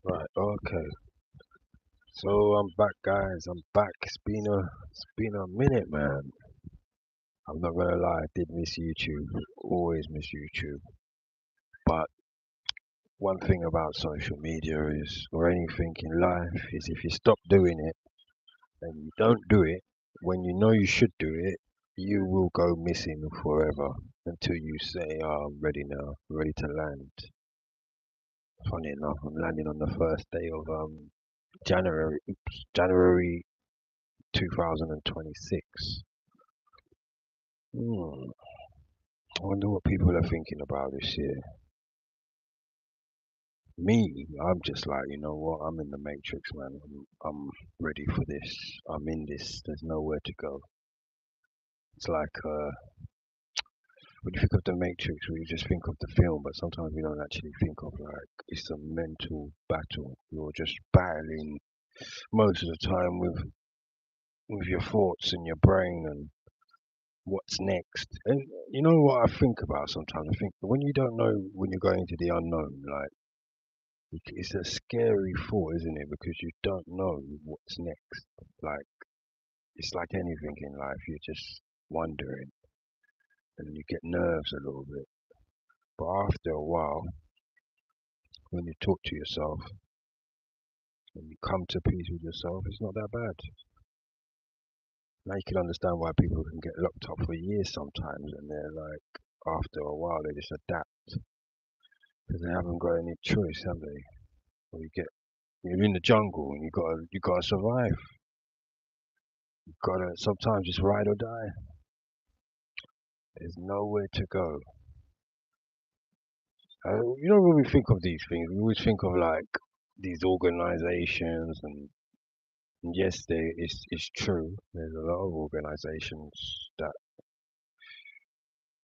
Right, okay. So I'm back, guys. I'm back. It's been a minute, man. I'm not gonna lie, I did miss YouTube. Always miss YouTube. But one thing about social media is, or anything in life, is if you stop doing it and you don't do it when you know you should do it, you will go missing forever until you say, "Oh, I'm ready now, ready to land." Funny enough, I'm landing on the first day of January 2026. Hmm. I wonder what people are thinking about this year. Me, I'm just like, you know what? I'm in the matrix, man. I'm ready for this. I'm in this. There's nowhere to go. It's like when you think of the matrix, we just think of the film, but sometimes we don't actually think of like it's a mental battle. You're just battling most of the time with your thoughts and your brain and what's next. And you know what I think about sometimes? I think when you don't know when you're going into the unknown, like it's a scary thought, isn't it? Because you don't know what's next. Like it's like anything in life, you're just wondering and you get nerves a little bit. But after a while, when you talk to yourself and you come to peace with yourself, it's not that bad. Now you can understand why people can get locked up for years sometimes, and they're like, after a while, they just adapt because they haven't got any choice, have they? Or you're in the jungle and you gotta survive. You gotta sometimes just ride or die. There's nowhere to go. When we think of these things, we always think of like these organizations, and yes, it's true. There's a lot of organizations that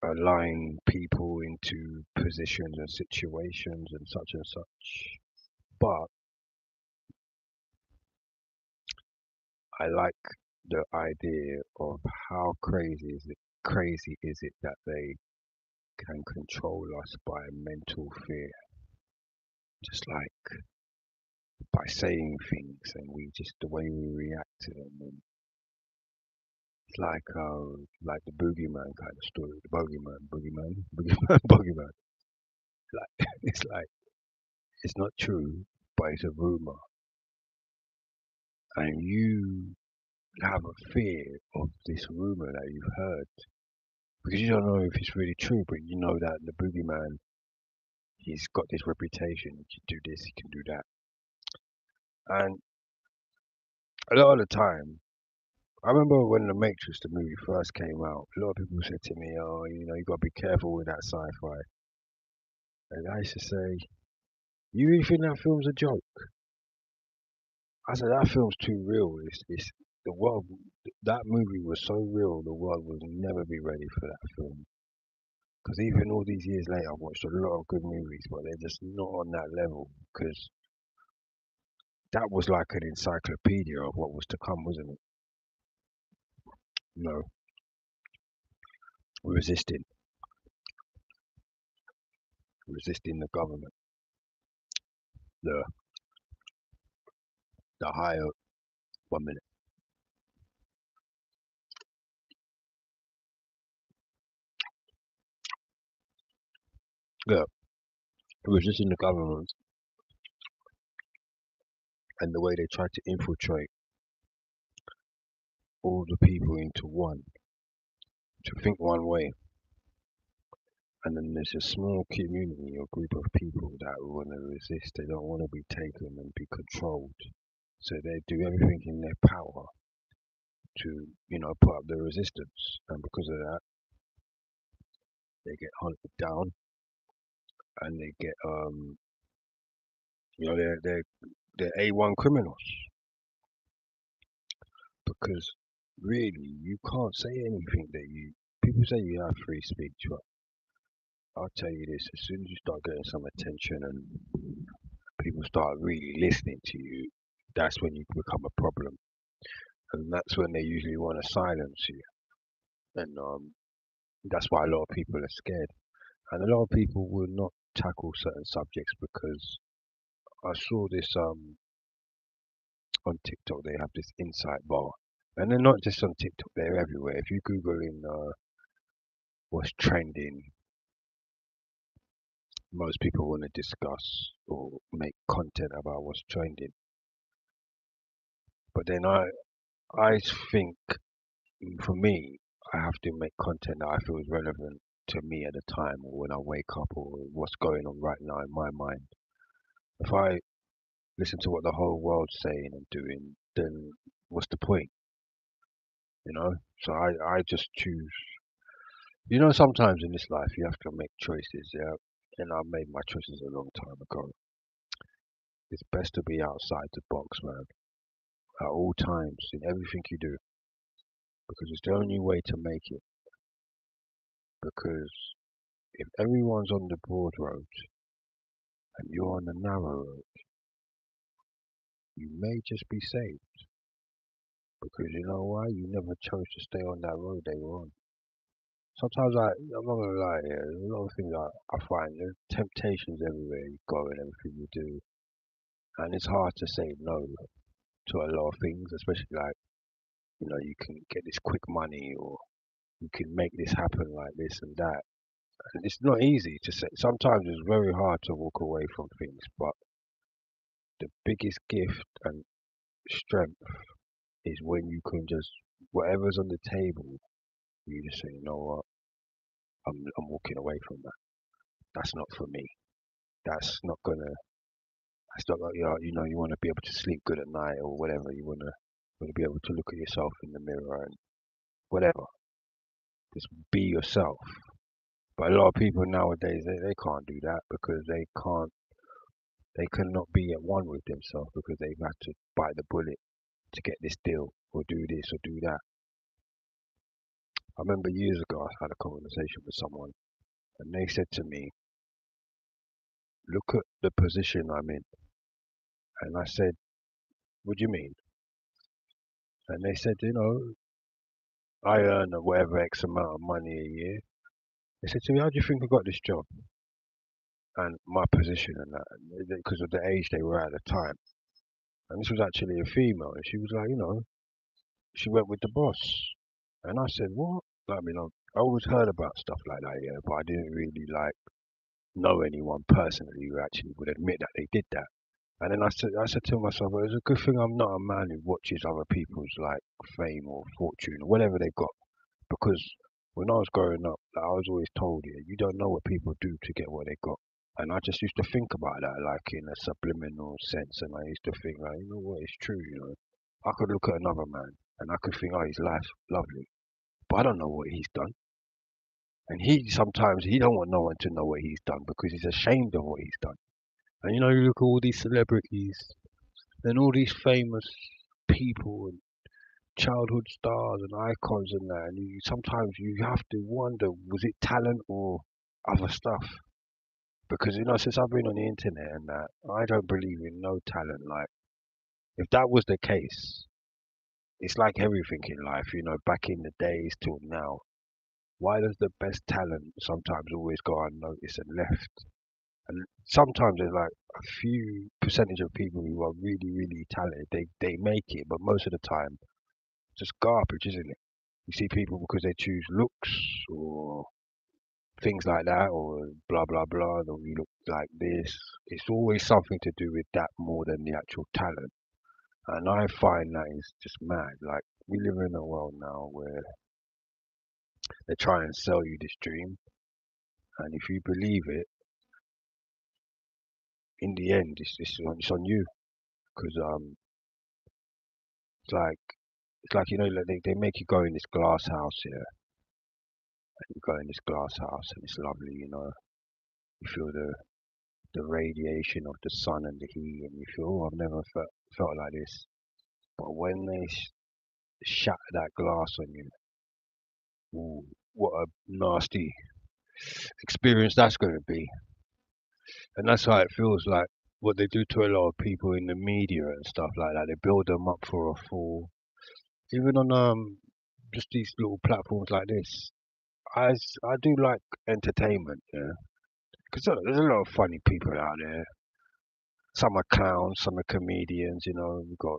align people into positions and situations and such and such. But I like the idea of how crazy is it that they can control us by mental fear, just like by saying things and we just the way we react to them. And it's like the boogeyman kind of story, the boogeyman, boogeyman. Like it's like it's not true, but it's a rumor, and you have a fear of this rumor that you've heard because you don't know if it's really true, but you know that the boogeyman, he's got this reputation. He can do this, he can do that, and a lot of the time I remember when The Matrix, the movie, first came out, a lot of people said to me, "Oh, you got to be careful with that sci-fi." And I used to say, "You really think that film's a joke?" I said, "That film's too real. It's the world. That movie was so real. The world will never be ready for that film." Because even all these years later, I've watched a lot of good movies, but they're just not on that level. Because that was like an encyclopedia of what was to come, wasn't it? You know, resisting, resisting the government, the higher 1 minute. Yeah, resisting the government and the way they tried to infiltrate all the people into one, to think one way. And then there's a small community or group of people that want to resist. They don't want to be taken and be controlled. So they do everything in their power to, put up the resistance. And because of that, they get hunted down and they get, they're A1 criminals because really you can't say anything people say you have free speech, but I'll tell you this, as soon as you start getting some attention and people start really listening to you, that's when you become a problem. And that's when they usually want to silence you. And That's why a lot of people are scared, and a lot of people will not tackle certain subjects because I saw this on TikTok. They have this insight bar, and they're not just on TikTok. They're everywhere. If you Google in what's trending, most people want to discuss or make content about what's trending. But then I think for me, I have to make content that I feel is relevant to me at the time or when I wake up or what's going on right now in my mind. If I listen to what the whole world's saying and doing, then what's the point? You know? So I just choose. You know, sometimes in this life you have to make choices, yeah. And I made my choices a long time ago. It's best to be outside the box, man, at all times in everything you do, because it's the only way to make it. Because if everyone's on the broad road and you're on the narrow road, you may just be saved. Because you know why? You never chose to stay on that road they were on. Sometimes I'm not gonna lie, yeah, there's a lot of things I find there's temptations everywhere you go and everything you do. And it's hard to say no to a lot of things, especially like, you know, you can get this quick money or you can make this happen like this and that. And it's not easy to say. Sometimes it's very hard to walk away from things, but the biggest gift and strength is when you can just, whatever's on the table, you just say, you know what, I'm walking away from that. That's not for me. That's not gonna. That's not. You know, you want to be able to sleep good at night or whatever. You want to be able to look at yourself in the mirror and whatever. Just be yourself. But a lot of people nowadays they can't do that because they cannot be at one with themselves because they've had to bite the bullet to get this deal or do this or do that. I remember years ago I had a conversation with someone and they said to me, look at the position I'm in. And I said, what do you mean? And they said, you know, I earn whatever X amount of money a year. They said to me, how do you think I got this job? And my position and that, because of the age they were at the time. And this was actually a female. And she was like, you know, she went with the boss. And I said, what? I mean, I always heard about stuff like that, yeah, but I didn't really like know anyone personally who actually would admit that they did that. And then I said to myself, well, it's a good thing I'm not a man who watches other people's like fame or fortune or whatever they've got. Because when I was growing up, like, I was always told, yeah, you don't know what people do to get what they got. And I just used to think about that, like in a subliminal sense. And I used to think, like, you know what, it's true, you know. I could look at another man and I could think, oh, his life's lovely, but I don't know what he's done. And he sometimes he don't want no one to know what he's done because he's ashamed of what he's done. And you know, you look at all these celebrities and all these famous people and childhood stars and icons and that, and sometimes you have to wonder, was it talent or other stuff? Because you know, since I've been on the internet and that, I don't believe in no talent. Like, if that was the case, it's like everything in life, you know, back in the days till now. Why does the best talent sometimes always go unnoticed and left? And sometimes there's like a few percentage of people who are really, really talented. They make it, but most of the time, it's just garbage, isn't it? You see people because they choose looks or things like that, or blah blah blah. Or you look like this. It's always something to do with that more than the actual talent. And I find that is just mad. Like we live in a world now where they try and sell you this dream, and if you believe it, in the end, it's on you. Because it's like you know, like they make you go in this glass house here, and you go in this glass house, and it's lovely, you know. You feel the radiation of the sun and the heat, and you feel, oh, I've never felt like this. But when they shatter that glass on you, ooh, what a nasty experience that's going to be. And that's how it feels like what they do to a lot of people in the media and stuff like that. They build them up for a fall. Even on just these little platforms like this, I do like entertainment, yeah, because there's a lot of funny people out there. Some are clowns, some are comedians. You know, we've got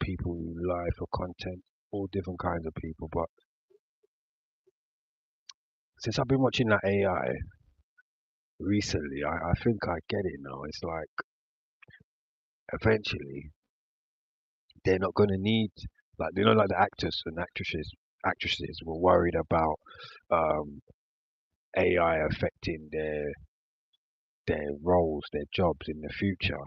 people who lie for content, all different kinds of people. But since I've been watching that AI recently, I think I get it now. It's like eventually they're not going to need, like, you know, like the actors and actresses were worried about um, AI affecting their roles, their jobs in the future.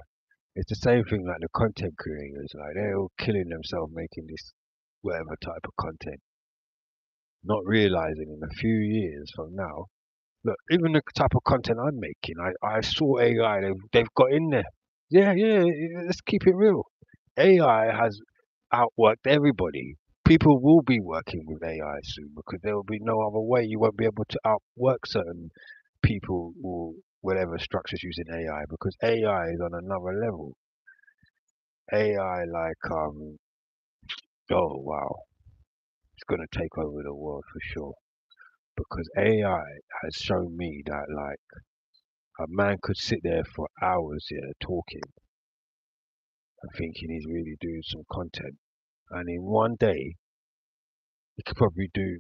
It's the same thing like the content creators, like they're all killing themselves making this whatever type of content, not realizing in a few years from now, look, even the type of content I'm making, I saw AI, they've got in there. Yeah, yeah, let's keep it real. AI has outworked everybody. People will be working with AI soon because there will be no other way. You won't be able to outwork certain people or whatever structures using AI because AI is on another level. AI, like, oh wow, it's gonna take over the world for sure. Because AI has shown me that, like, a man could sit there for hours here talking and thinking he's really doing some content, and in one day he could probably do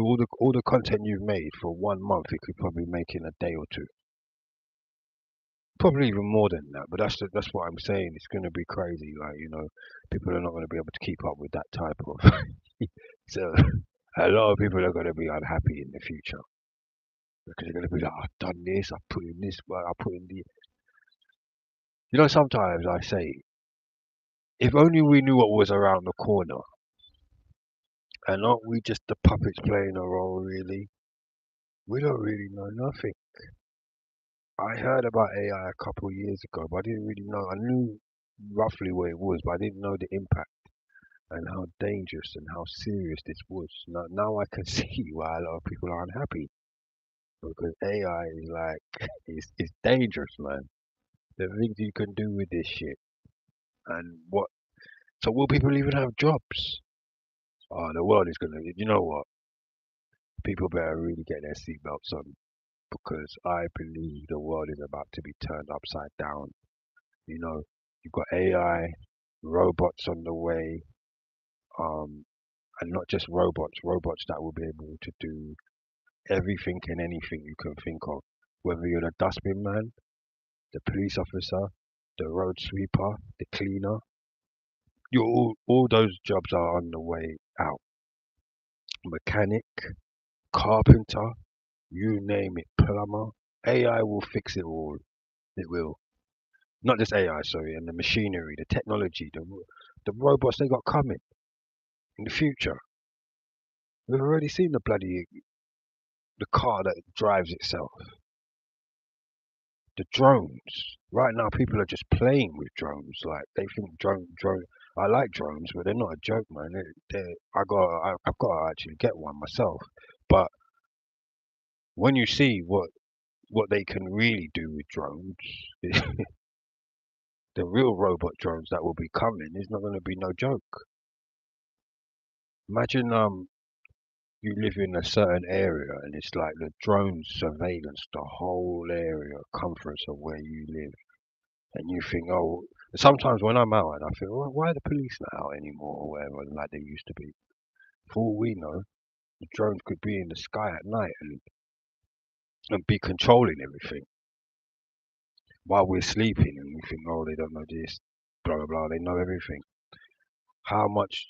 all the content you've made for 1 month. He could probably make in a day or two, probably even more than that. But that's what I'm saying. It's going to be crazy. Like, you know, people are not going to be able to keep up with that type of. So a lot of people are going to be unhappy in the future because they're going to be like, I've done this, I've put in this work, I put in the. You know, sometimes I say, if only we knew what was around the corner, and aren't we just the puppets playing a role, really? We don't really know nothing. I heard about AI a couple of years ago, but I didn't really know. I knew roughly what it was, but I didn't know the impact and how dangerous and how serious this was. Now I can see why a lot of people are unhappy because AI is like, it's dangerous, man. The things you can do with this shit and what. So will people even have jobs? Oh, the world is gonna. You know what? People better really get their seatbelts on because I believe the world is about to be turned upside down. You know, you've got AI, robots on the way, um, and not just robots that will be able to do everything and anything you can think of. Whether you're the dustbin man, the police officer, the road sweeper, the cleaner, all those jobs are on the way out. Mechanic, carpenter, you name it, plumber. AI will fix it all. It will. Not just AI, sorry, and the machinery, the technology, the robots they got coming in the future. We've already seen the car that drives itself, the drones. Right now, people are just playing with drones. Like they think drone. I like drones, but they're not a joke, man. I've got to actually get one myself. But when you see what they can really do with drones, the real robot drones that will be coming is not going to be no joke. Imagine you live in a certain area and it's like the drone surveillance the whole area circumference of where you live, and you think, oh, sometimes when I'm out and I feel, well, why are the police not out anymore or whatever like they used to be. For all we know, the drones could be in the sky at night and be controlling everything while we're sleeping, and we think, oh, they don't know this, blah blah blah, they know everything. How much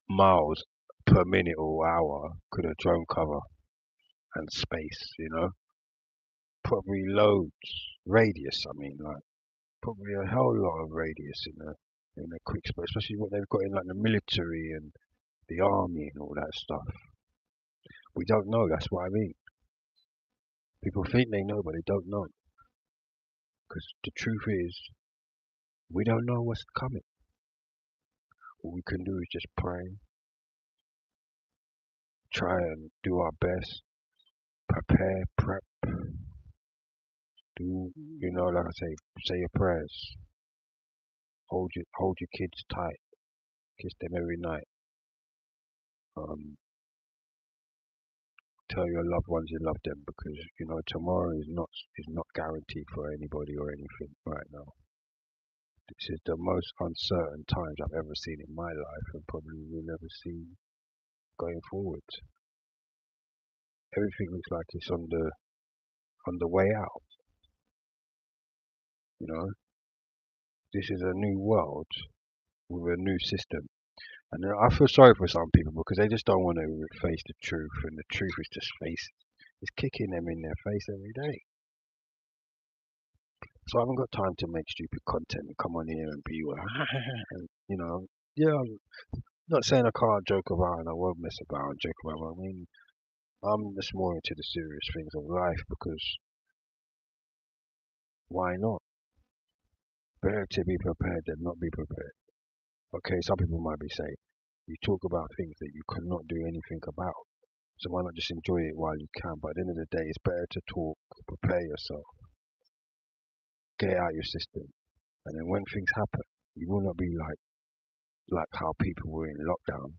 miles per minute or hour could a drone cover, and space, you know? Probably loads. Radius, I mean, like, probably a hell lot of radius in a quick space, especially what they've got in like the military and the army and all that stuff. We don't know, that's what I mean. People think they know, but they don't know. Because the truth is, we don't know what's coming. What we can do is just pray, try and do our best, prepare, prep, do, like I say your prayers, hold your kids tight, kiss them every night. Um, tell your loved ones you love them, because you know tomorrow is not guaranteed for anybody or anything right now. This is the most uncertain times I've ever seen in my life, and probably will ever see going forward. Everything looks like it's on the way out. You know, this is a new world with a new system, and I feel sorry for some people because they just don't want to face the truth, and the truth is just face it's kicking them in their face every day. So I haven't got time to make stupid content and come on here and be like, and yeah, I'm not saying I can't joke about and I won't mess about and joke about. But I mean, I'm just more into the serious things of life because why not? Better to be prepared than not be prepared. Okay, some people might be saying, you talk about things that you cannot do anything about. So why not just enjoy it while you can? But at the end of the day, it's better to talk, prepare yourself, get it out your system. And then when things happen, you will not be like how people were in lockdown,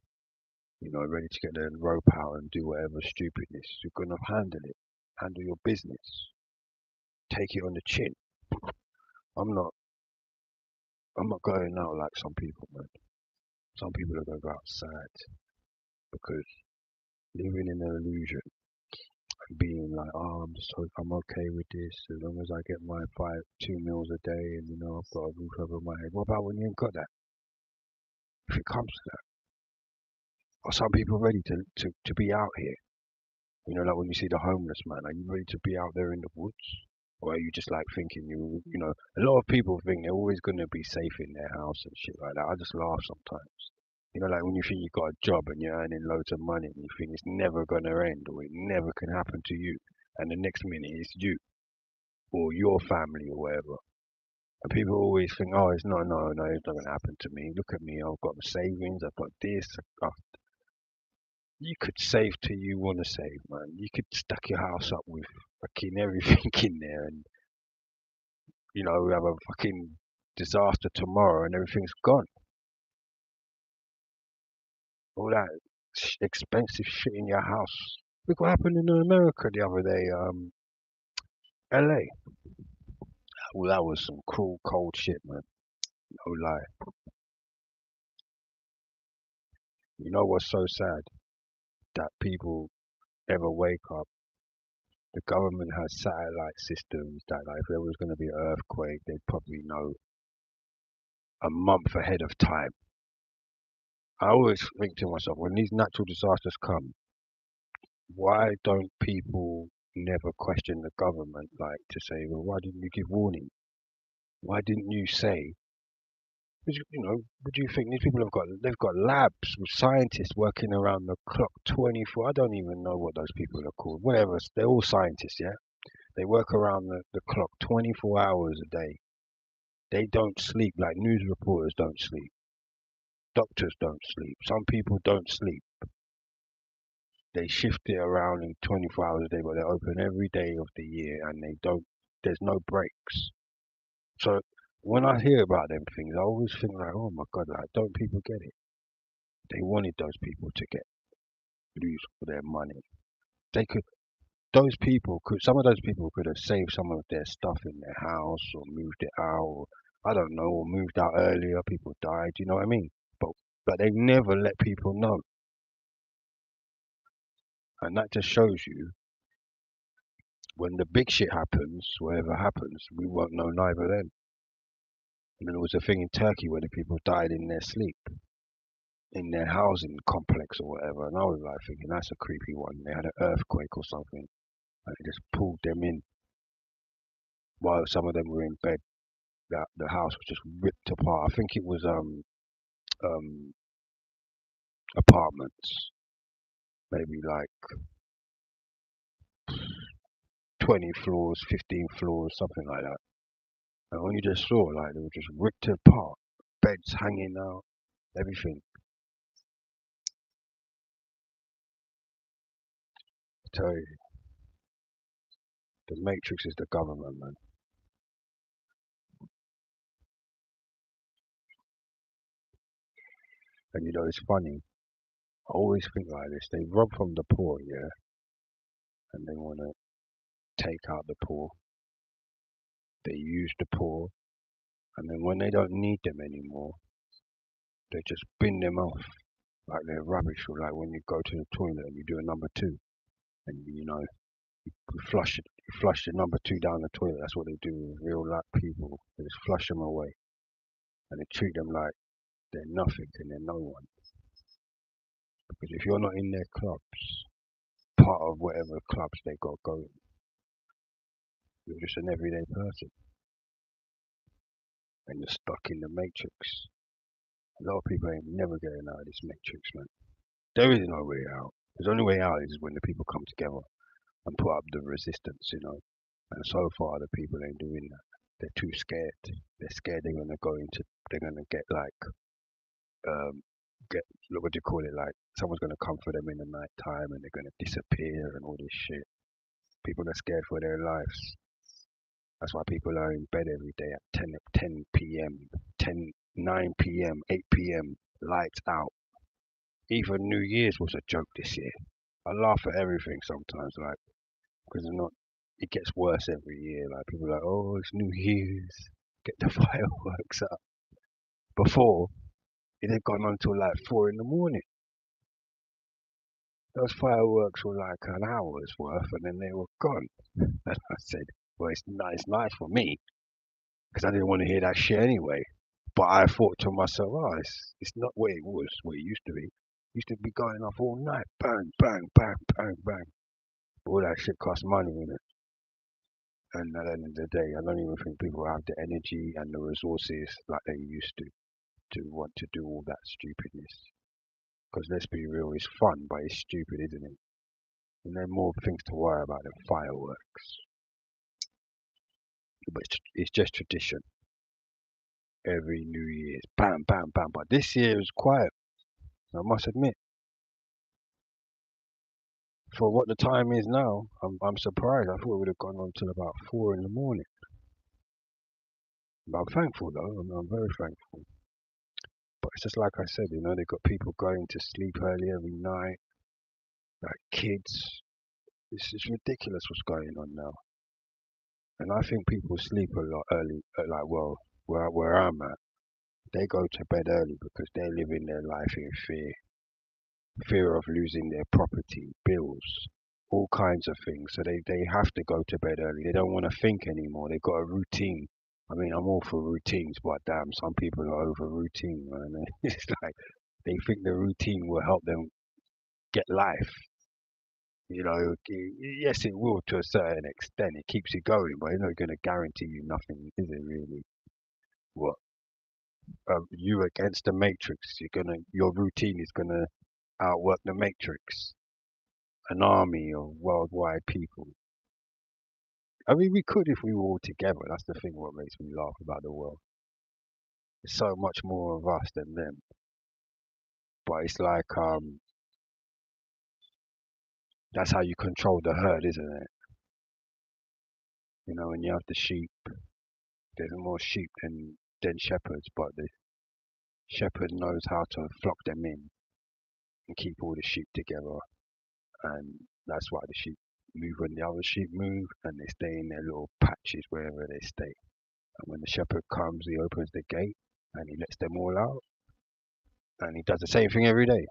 ready to get their rope out and do whatever stupidness. You're gonna handle your business, take it on the chin. I'm not, I'm not going out like some people, man. Some people are gonna go out sad because living in an illusion and being like, oh, I'm okay with this as long as I get my 2 meals a day and I've got a roof over my head. What about when you ain't got that? If it comes to that, are some people ready to be out here? Like when you see the homeless man, are you ready to be out there in the woods? Or are you just like thinking a lot of people think they're always going to be safe in their house and shit like that. I just laugh sometimes. Like when you think you've got a job and you're earning loads of money and you think it's never going to end or it never can happen to you. And the next minute it's you or your family or whatever. And people always think, oh, it's no, it's not going to happen to me. Look at me, I've got savings, I've got this, you could save till you want to save, man. You could stack your house up with fucking everything in there, and we have a fucking disaster tomorrow, and everything's gone. All that expensive shit in your house. Look what happened in America the other day. LA. Well, that was some cruel, cold shit, man. No lie. You know what's so sad? That people ever wake up. The government has satellite systems that, like, if there was going to be an earthquake, they'd probably know a month ahead of time. I always think to myself, when these natural disasters come, why don't people never question the government, like to say, well, why didn't you give warning? Why didn't you say? Because, what do you think? These people they've got labs with scientists working around the clock 24. I don't even know what those people are called. Whatever, they're all scientists, yeah? They work around the clock 24 hours a day. They don't sleep like news reporters don't sleep. Doctors don't sleep. Some people don't sleep. They shift it around in 24 hours a day, but they're open every day of the year and there's no breaks. So when I hear about them things, I always think like, oh my God, like, don't people get it? They wanted those people to get lose all their money. They could, some of those people could have saved some of their stuff in their house or moved it out, or I don't know, or moved out earlier, people died, you know what I mean? But they never let people know. And that just shows you when the big shit happens, whatever happens, we won't know neither then. And then there was a thing in Turkey where the people died in their sleep, in their housing complex or whatever. And I was like thinking, that's a creepy one. They had an earthquake or something, and it just pulled them in while some of them were in bed. That the house was just ripped apart. I think it was um apartments, maybe like 20 floors, 15 floors, something like that. And when you just saw, like, they were just ripped apart, beds hanging out, everything. I tell you, the Matrix is the government, man. And it's funny. I always think like this. They rob from the poor, yeah, and they want to take out the poor. They use the poor, and then when they don't need them anymore, they just bin them off like they're rubbish. Or like when you go to the toilet and you do a number two, and you flush the number two down the toilet. That's what they do with real life people. They just flush them away, and they treat them like they're nothing and they're no one. Because if you're not in their clubs, part of whatever clubs they got going, you're just an everyday person, and you're stuck in the matrix. A lot of people ain't never getting out of this matrix, man. There is no way out. The only way out is when the people come together and put up the resistance. And so far, the people ain't doing that. They're too scared. They're scared they're gonna get like, get, what do you call it? Like, someone's gonna come for them in the night time and they're gonna disappear and all this shit. People are scared for their lives. That's why people are in bed every day at 10 p.m., 9 p.m., 8 p.m., lights out. Even New Year's was a joke this year. I laugh at everything sometimes, like, because it gets worse every year. Like, people are like, oh, it's New Year's, get the fireworks up. Before, it had gone on till like 4 in the morning. Those fireworks were like an hour's worth and then they were gone. And I said, well, it's nice for me because I didn't want to hear that shit anyway. But I thought to myself, oh, it's not what it was, what it used to be. It used to be going off all night, bang, bang, bang, bang, bang. All that shit costs money, innit? And at the end of the day, I don't even think people have the energy and the resources like they used to want to do all that stupidness. Because let's be real, it's fun, but it's stupid, isn't it? And there are more things to worry about than fireworks. But it's just tradition. Every New Year's, bam, bam, bam. But this year was quiet. I must admit, for what the time is now, I'm surprised. I thought it would have gone on till about 4 in the morning. But I'm thankful though. I'm very thankful. But it's just like I said, they got people going to sleep early every night, like kids. It's ridiculous what's going on now. And I think people sleep a lot early. Like, well, where I'm at, they go to bed early because they're living their life in fear of losing their property, bills, all kinds of things. So they have to go to bed early. They don't want to think anymore. They've got a routine. I mean, I'm all for routines, but damn, some people are over routine, man. It's like they think the routine will help them get life. Yes, it will to a certain extent. It keeps you going, but it's not going to guarantee you nothing, is it really? What you against the matrix? Your routine is gonna outwork the matrix. An army of worldwide people. I mean, we could if we were all together. That's the thing. What makes me laugh about the world. There's so much more of us than them. But it's like that's how you control the herd, isn't it? When you have the sheep, there's more sheep than shepherds, but the shepherd knows how to flock them in and keep all the sheep together, and that's why the sheep move when the other sheep move, and they stay in their little patches wherever they stay. And when the shepherd comes, he opens the gate and he lets them all out, and he does the same thing every day.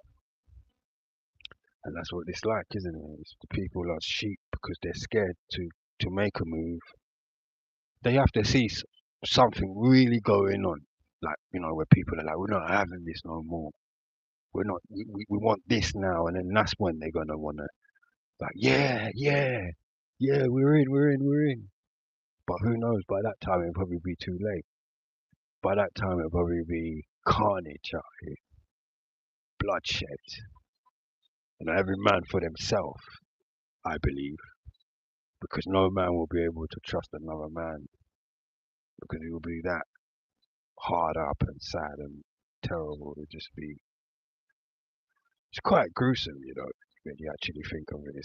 And that's what it's like, isn't it? It's the people are sheep because they're scared to make a move. They have to see something really going on, like where people are like, we're not having this no more. We're not. We want this now, and then that's when they're gonna wanna like, yeah, yeah, yeah, we're in. But who knows? By that time it'll probably be too late. By that time it'll probably be carnage out here, bloodshed. Every man for themselves, I believe, because no man will be able to trust another man because he will be that hard up and sad and terrible to just be. It's quite gruesome, when you actually think of it.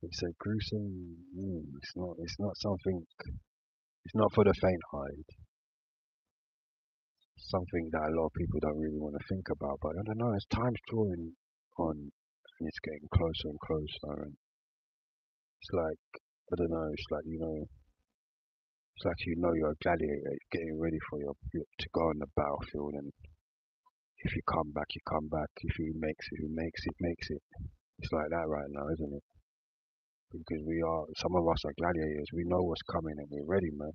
It's a gruesome. It's not something. It's not for the faint-hearted. Something that a lot of people don't really want to think about. But I don't know. As time's drawing on, and it's getting closer and closer, and it's like, I don't know, it's like, it's like you're a gladiator getting ready for to go on the battlefield, and if you come back, you come back. If he makes it, who makes it, makes it. It's like that right now, isn't it? Because some of us are gladiators. We know what's coming and we're ready, man.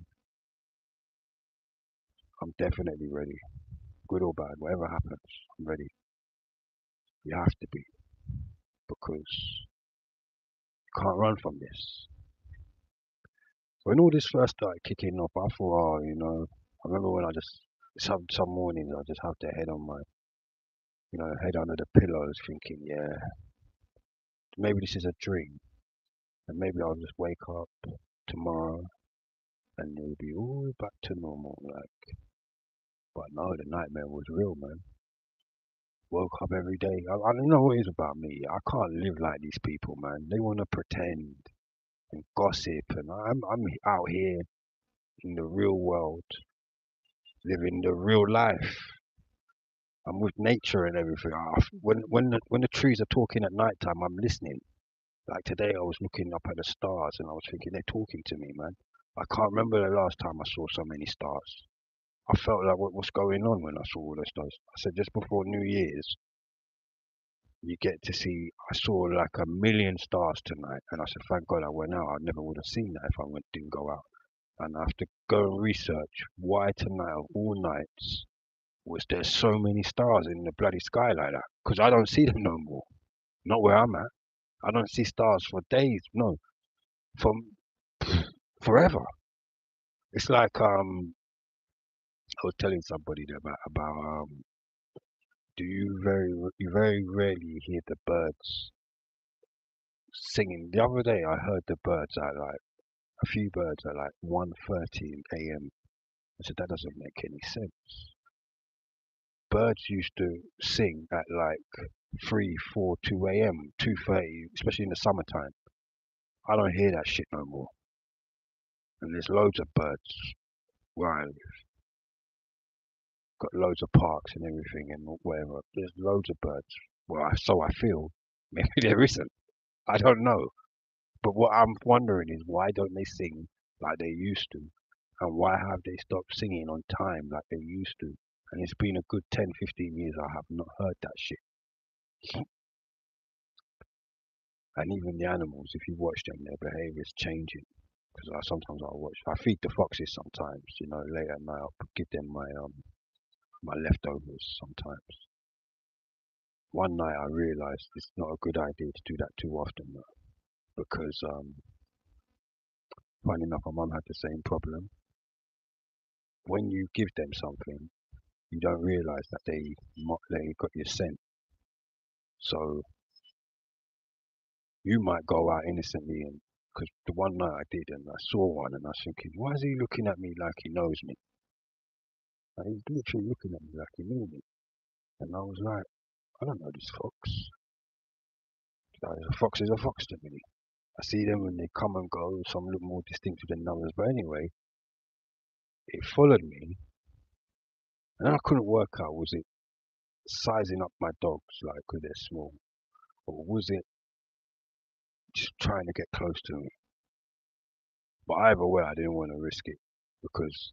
I'm definitely ready. Good or bad, whatever happens, I'm ready. You have to be, because you can't run from this. When all this first started kicking off, I thought, I remember when I just, some mornings I just have the head on my, head under the pillows thinking, yeah, maybe this is a dream. And maybe I'll just wake up tomorrow and it'll be all back to normal. Like, but no, the nightmare was real, man. Woke up every day. I don't know what it is about me. I can't live like these people, man. They want to pretend and gossip, and I'm out here in the real world, living the real life. I'm with nature and everything. When the trees are talking at night time, I'm listening. Like today, I was looking up at the stars and I was thinking they're talking to me, man. I can't remember the last time I saw so many stars. I felt like what's going on when I saw all those stars. I said just before New Year's, you get to see. I saw like a million stars tonight, and I said, thank God I went out. I never would have seen that if didn't go out. And I have to go and research why tonight of all nights was there so many stars in the bloody sky like that? Because I don't see them no more. Not where I'm at. I don't see stars for days. No, from forever. It's like I was telling somebody about do you very rarely hear the birds singing. The other day I heard the birds at like a few birds at like 1:30 a.m. I said that doesn't make any sense. Birds used to sing at like 3, 4, 2 a.m., 2:30, especially in the summertime. I don't hear that shit no more. And there's loads of birds where I live. Got loads of parks and everything and whatever. There's loads of birds. Well, so I feel. Maybe there isn't. I don't know. But what I'm wondering is why don't they sing like they used to? And why have they stopped singing on time like they used to? And it's been a good 10, 15 years I have not heard that shit. And even the animals, if you watch them, their behaviour's changing. Because I feed the foxes sometimes, late at night. I'll give them my leftovers sometimes. One night I realised it's not a good idea to do that too often though, because funny enough, my mum had the same problem. When you give them something, you don't realise that they got your scent. So you might go out innocently, and because the one night I did and I saw one and I was thinking, why is he looking at me like he knows me? And he's literally looking at me like he knew me. And I was like, I don't know this fox. Like, a fox is a fox to me. I see them when they come and go, some look more distinctive than others. But anyway, it followed me, and I couldn't work out, was it sizing up my dogs, like, because they're small, or was it just trying to get close to me? But either way, I didn't want to risk it, because,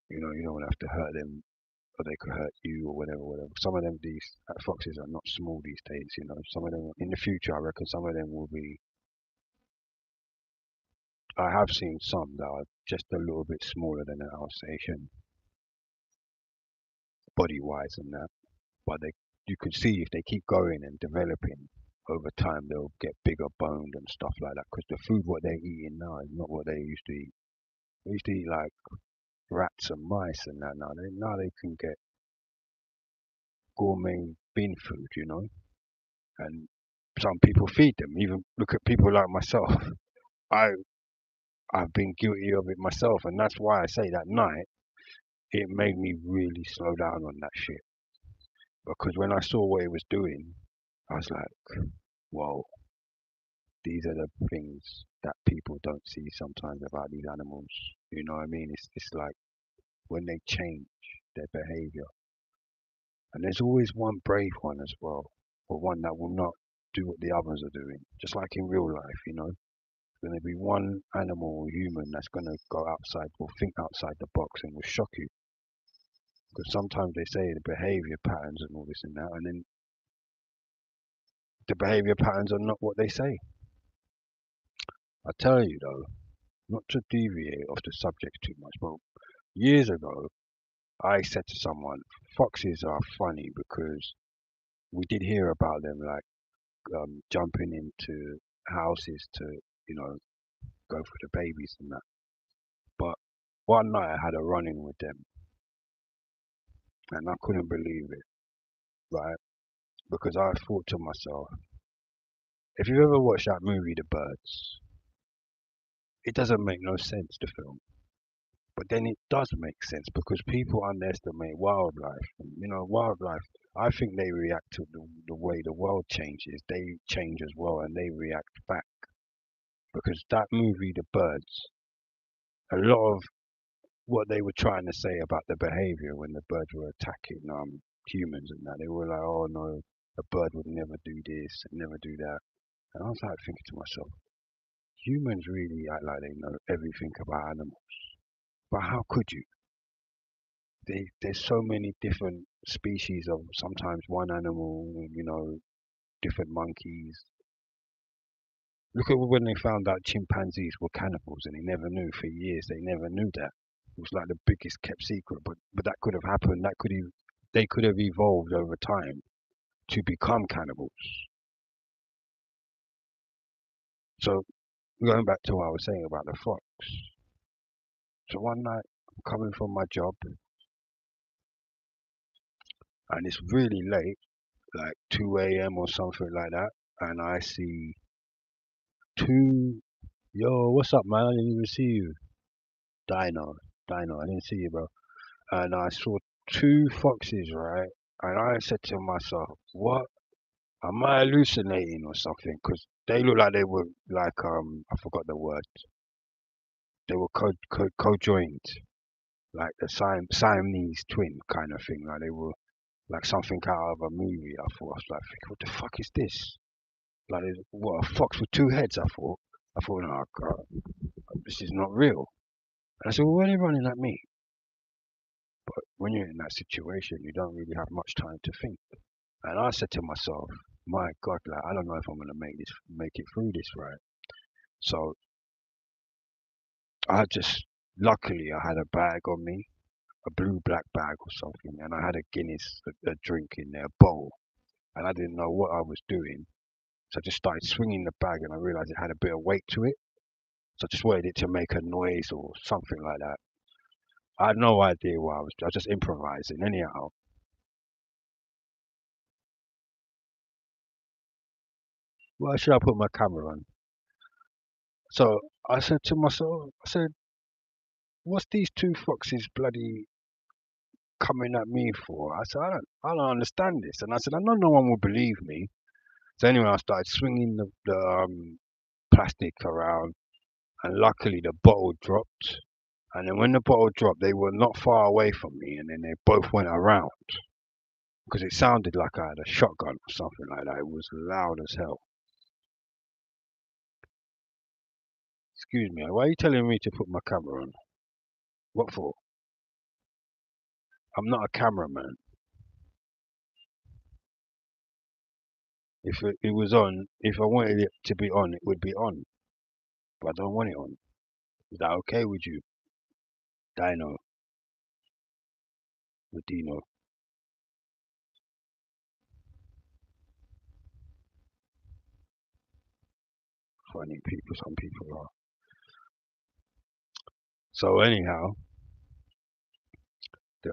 you don't want to have to hurt them, or they could hurt you, or whatever, whatever. Some of them, these foxes are not small these days, Some of them, in the future, I reckon some of them will be. I have seen some that are just a little bit smaller than an Alsatian, body-wise and that. But you can see if they keep going and developing over time, they'll get bigger boned and stuff like that. Because the food what they're eating now is not what they used to eat. They used to eat like rats and mice and that. Now they can get gourmet bin food, and some people feed them. Even look at people like myself. I I've been guilty of it myself, and that's why I say that night it made me really slow down on that shit. Because when I saw what it was doing, I was like, whoa, these are the things that people don't see sometimes about these animals. You know what I mean? It's like when they change their behavior. And there's always one brave one as well, or one that will not do what the others are doing. Just like in real life, you know, there's going to be one animal or human that's going to go outside or think outside the box and will shock you. Because sometimes they say the behavior patterns and all this and that, and then the behavior patterns are not what they say. I tell you though, not to deviate off the subject too much, but years ago, I said to someone, foxes are funny because we did hear about them like jumping into houses to, you know, go for the babies and that. But one night I had a run-in with them and I couldn't believe it, right? Because I thought to myself, if you ever watched that movie, The Birds, it doesn't make no sense, the film. But then it does make sense because people underestimate wildlife. And, you know, wildlife, I think they react to the way the world changes. They change as well and they react back. Because that movie, The Birds, a lot of what they were trying to say about the behavior when the birds were attacking humans and that, they were like, oh no, a bird would never do this and never do that. And I was like thinking to myself, humans really act like they know everything about animals. But how could you? There's so many different species of sometimes one animal, you know, different monkeys. Look at when they found out chimpanzees were cannibals and they never knew for years. They never knew that. It was like the biggest kept secret. But that could have happened. They could have evolved over time to become cannibals. So going back to what I was saying about the fox. So one night I'm coming from my job and it's really late, like 2 a.m. or something like that, and I see two. Yo, what's up, man? I didn't even see you. Dino, I didn't see you, bro. And I saw two foxes, right? And I said to myself, what? Am I hallucinating or something? Because they look like they were like I forgot the word. They were co-joined, like the Siamese twin kind of thing. Like they were like something out of a movie. I was like, what the fuck is this? Like, what, a fox with two heads? I thought, oh god, this is not real. And I said, well, why are they running at me? But when you're in that situation, you don't really have much time to think. And I said to myself, my God, like I don't know if I'm gonna make it through this, right? So I just, luckily, I had a bag on me, a blue black bag or something, and I had a Guinness, a drink in there, a bowl, and I didn't know what I was doing. So I just started swinging the bag, and I realized it had a bit of weight to it. So I just wanted it to make a noise or something like that. I had no idea what I was just improvising. Anyhow, why should I put my camera on? So I said to myself, I said, what's these two foxes bloody coming at me for? I said, I don't understand this. And I said, I know no one will believe me. So anyway, I started swinging the plastic around, and luckily the bottle dropped. And then when the bottle dropped, they were not far away from me, and then they both went around because it sounded like I had a shotgun or something like that. It was loud as hell. Excuse me, why are you telling me to put my camera on? What for? I'm not a cameraman. If it was on, if I wanted it to be on, it would be on. But I don't want it on. Is that okay with you? Dino, with Dino, funny people, some people are. So anyhow, the,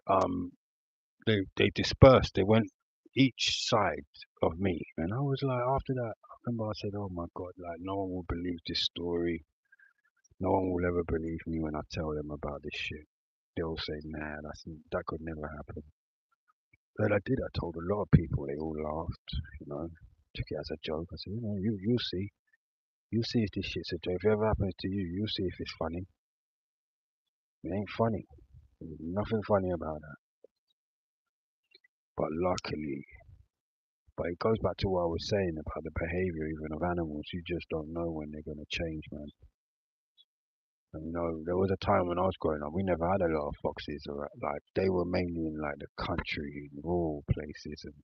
they dispersed. They went each side of me, and I was like, after that, I remember I said, "Oh my God, like no one will believe this story. No one will ever believe me when I tell them about this shit. They'll say, nah, that could never happen." But I did. I told a lot of people. They all laughed, you know, took it as a joke. I said, you know, you'll see. You'll see if this shit's a joke. If it ever happens to you, you'll see if it's funny. It ain't funny. There's nothing funny about that. But luckily, But it goes back to what I was saying about the behavior even of animals. You just don't know when they're gonna change, man. And there was a time when I was growing up, we never had a lot of foxes, or like they were mainly in like the country, rural places, and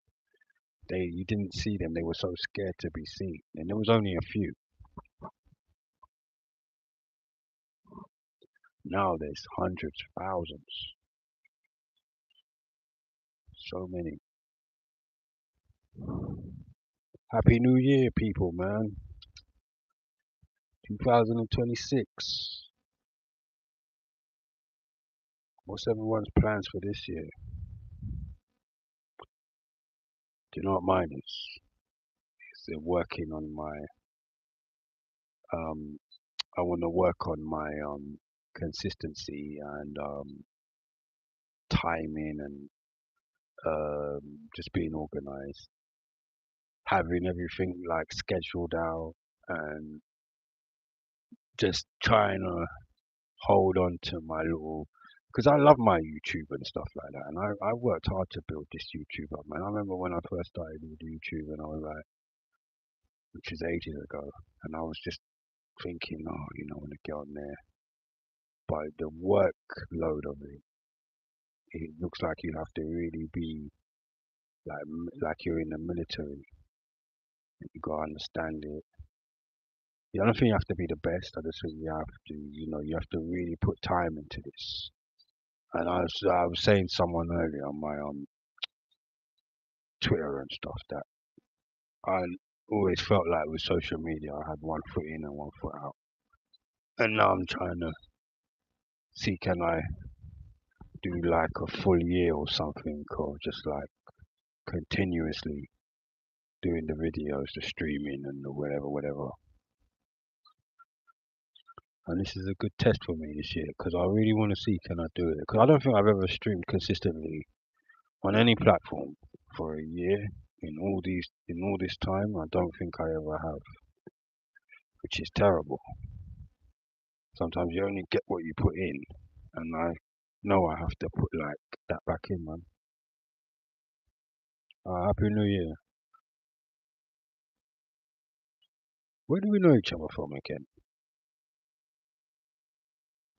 you didn't see them. They were so scared to be seen, and there was only a few. Now there's hundreds, thousands, so many. Happy New Year, people, man. 2026. What's everyone's plans for this year? Do you know what mine is? It's working on my um. I want to work on my consistency and timing and just being organized, having everything like scheduled out, and just trying to hold on to my little. Because I love my YouTube and stuff like that, and I worked hard to build this YouTube up, man. I remember when I first started with YouTube, and I was like, which is ages ago, and I was just thinking, oh, I want to get on there, but the workload of it looks like you have to really be like you're in the military. You gotta understand it. I don't think you have to be the best. I just think you have to, you have to really put time into this. And I was saying to someone earlier on my Twitter and stuff that I always felt like with social media I had one foot in and one foot out. And now I'm trying to see, can I do like a full year or something, or just like continuously doing the videos, the streaming and the whatever. And this is a good test for me this year because I really want to see, can I do it? Because I don't think I've ever streamed consistently on any platform for a year in all this time. I don't think I ever have, which is terrible. Sometimes you only get what you put in, and I know I have to put like that back in, man. Happy New Year. Where do we know each other from again?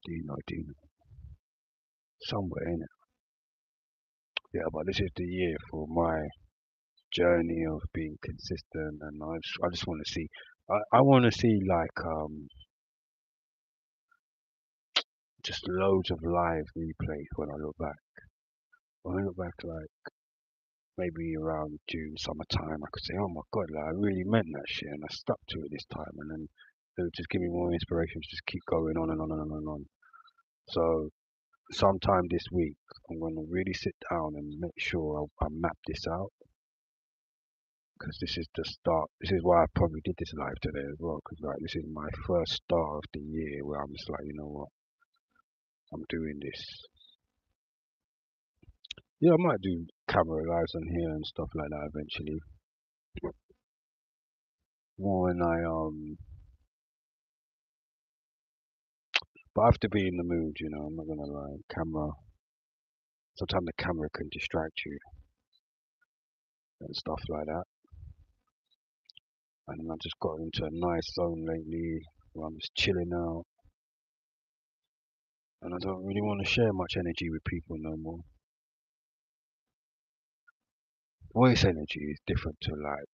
Do you know? Do you know? Somewhere in it. Yeah, but this is the year for my journey of being consistent, and I just want to see. I want to see like just loads of live replays when I look back. When I look back, like maybe around June, summertime, I could say, oh my God, like, I really meant that shit, and I stuck to it this time, and then it would just give me more inspiration to just keep going on and on and on and on. So sometime this week, I'm gonna really sit down and make sure I map this out, because this is the start. This is why I probably did this live today as well, because like this is my first start of the year where I'm just like, you know what, I'm doing this. Yeah, I might do camera lives on here and stuff like that eventually. More when but I have to be in the mood, I'm not gonna lie. Sometimes the camera can distract you and stuff like that. And I just got into a nice zone lately where I'm just chilling out, and I don't really want to share much energy with people no more. Voice energy is different to like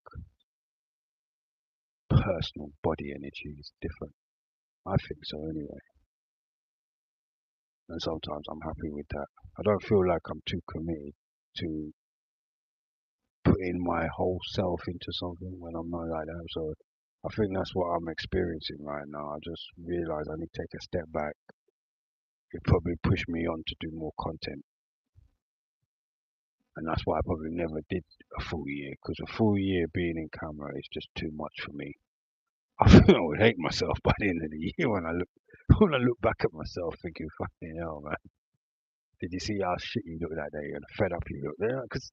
personal body energy. It's different. I think so anyway. And sometimes I'm happy with that. I don't feel like I'm too committed to putting my whole self into something when I'm not like that. So I think that's what I'm experiencing right now. I just realized I need to take a step back. It probably pushed me on to do more content. And that's why I probably never did a full year, because a full year being in camera is just too much for me. I think I would hate myself by the end of the year when I look back at myself thinking, fucking hell, man. Did you see how shit you looked that day and fed up you looked there? Because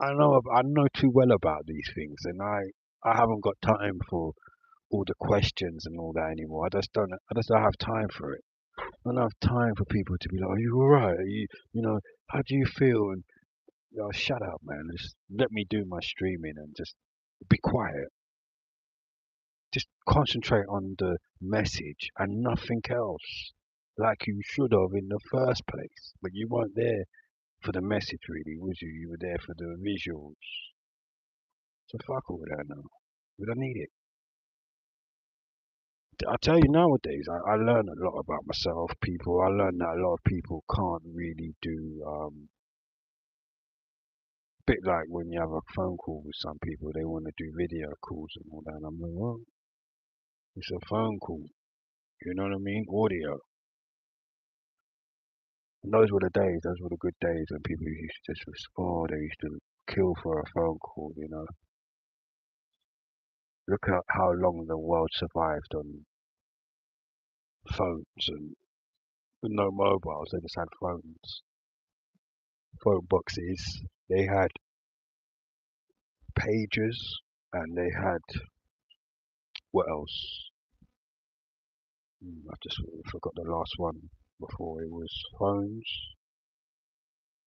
I know too well about these things, and I haven't got time for all the questions and all that anymore. I just don't have time for it. I don't have time for people to be like, "Are you all right? How do you feel?" And oh, shut up, man. Just let me do my streaming and just be quiet. Just concentrate on the message and nothing else, like you should have in the first place. But you weren't there for the message, really, was you? You were there for the visuals. So fuck all that now. We don't need it. I tell you nowadays, I learn a lot about myself, people. I learn that a lot of people can't really do, bit like when you have a phone call with some people, they want to do video calls and all that. And I'm like, well, it's a phone call. You know what I mean? Audio. And those were the days, those were the good days when people used to just respond, they used to kill for a phone call, you know. Look at how long the world survived on phones and with no mobiles, they just had phones, phone boxes, they had pages, and they had what else? I just forgot the last one before it was phones,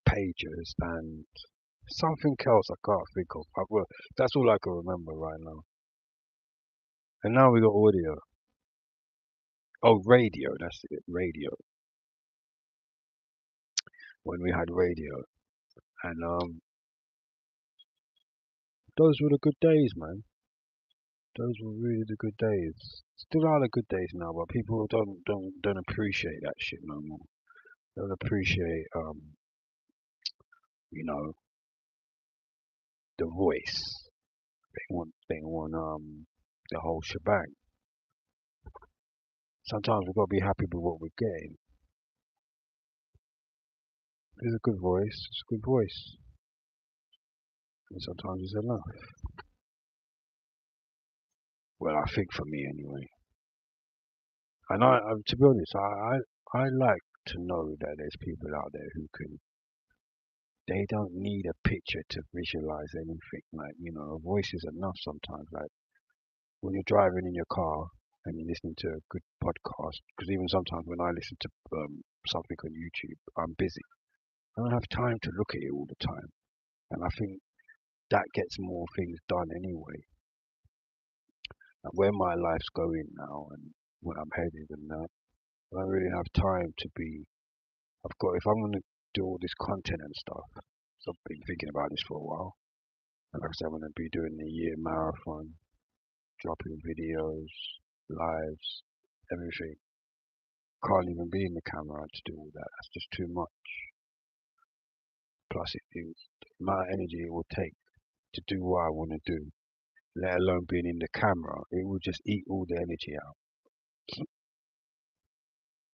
pages, and something else I can't think of. Well, that's all I can remember right now. And now we got audio. Oh, radio. That's it. Radio. When we had radio, and those were the good days, man. Those were really the good days. Still are the good days now, but people don't appreciate that shit no more. Don't appreciate you know, the voice. They want the whole shebang. Sometimes we've got to be happy with what we're getting. It's a good voice. It's a good voice. And sometimes it's enough. Well, I think for me anyway. And to be honest, I like to know that there's people out there who can. They don't need a picture to visualize anything. Like, you know, a voice is enough sometimes. Like when you're driving in your car and you're listening to a good podcast, because even sometimes when I listen to something on YouTube, I'm busy. I don't have time to look at it all the time. And I think that gets more things done anyway. And where my life's going now and where I'm headed and that, I don't really have time to be. I've got, if I'm going to do all this content and stuff, so I've been thinking about this for a while. And like I said, I'm going to be doing the year marathon, dropping videos, lives, everything. Can't even be in the camera to do all that. That's just too much. Plus, the amount of energy it will take to do what I want to do, let alone being in the camera, it will just eat all the energy out.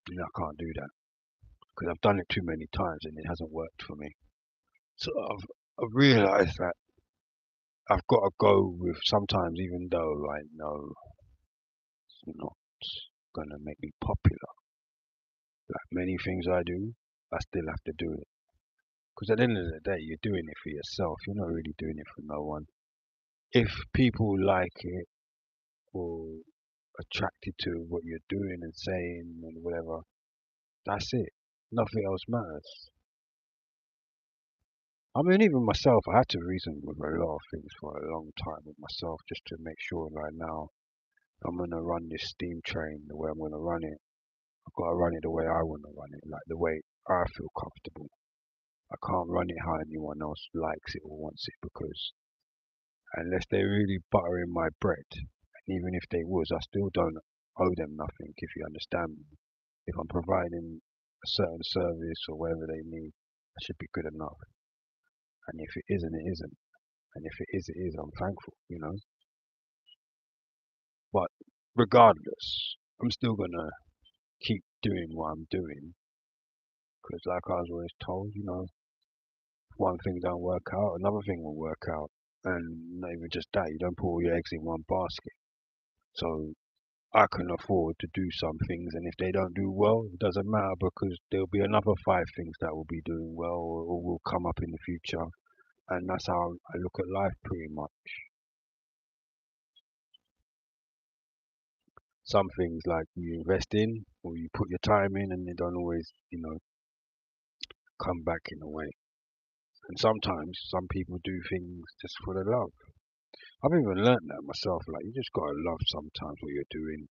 And I can't do that because I've done it too many times and it hasn't worked for me. So I've realised that I've got to go with sometimes, even though I know it's not gonna make me popular. Like many things I do, I still have to do it. Because at the end of the day, you're doing it for yourself. You're not really doing it for no one. If people like it or attracted to what you're doing and saying and whatever, that's it. Nothing else matters. I mean, even myself, I had to reason with a lot of things for a long time with myself just to make sure right now if I'm gonna run this steam train the way I'm gonna run it, I've got to run it the way I want to run it, like the way I feel comfortable. I can't run it how anyone else likes it or wants it because unless they're really buttering my bread, and even if they was, I still don't owe them nothing, if you understand me. If I'm providing a certain service or whatever they need, I should be good enough. And if it isn't, it isn't. And if it is, it is. I'm thankful, you know. But regardless, I'm still gonna keep doing what I'm doing because, like I was always told, you know, if one thing don't work out, another thing will work out. And not even just that, you don't put all your eggs in one basket. So I can afford to do some things, and if they don't do well, it doesn't matter because there'll be another five things that will be doing well or will come up in the future. And that's how I look at life pretty much. Some things like you invest in or you put your time in and they don't always, you know, come back in a way. And sometimes some people do things just for the love. I've even learnt that myself. Like you just gotta love sometimes what you're doing,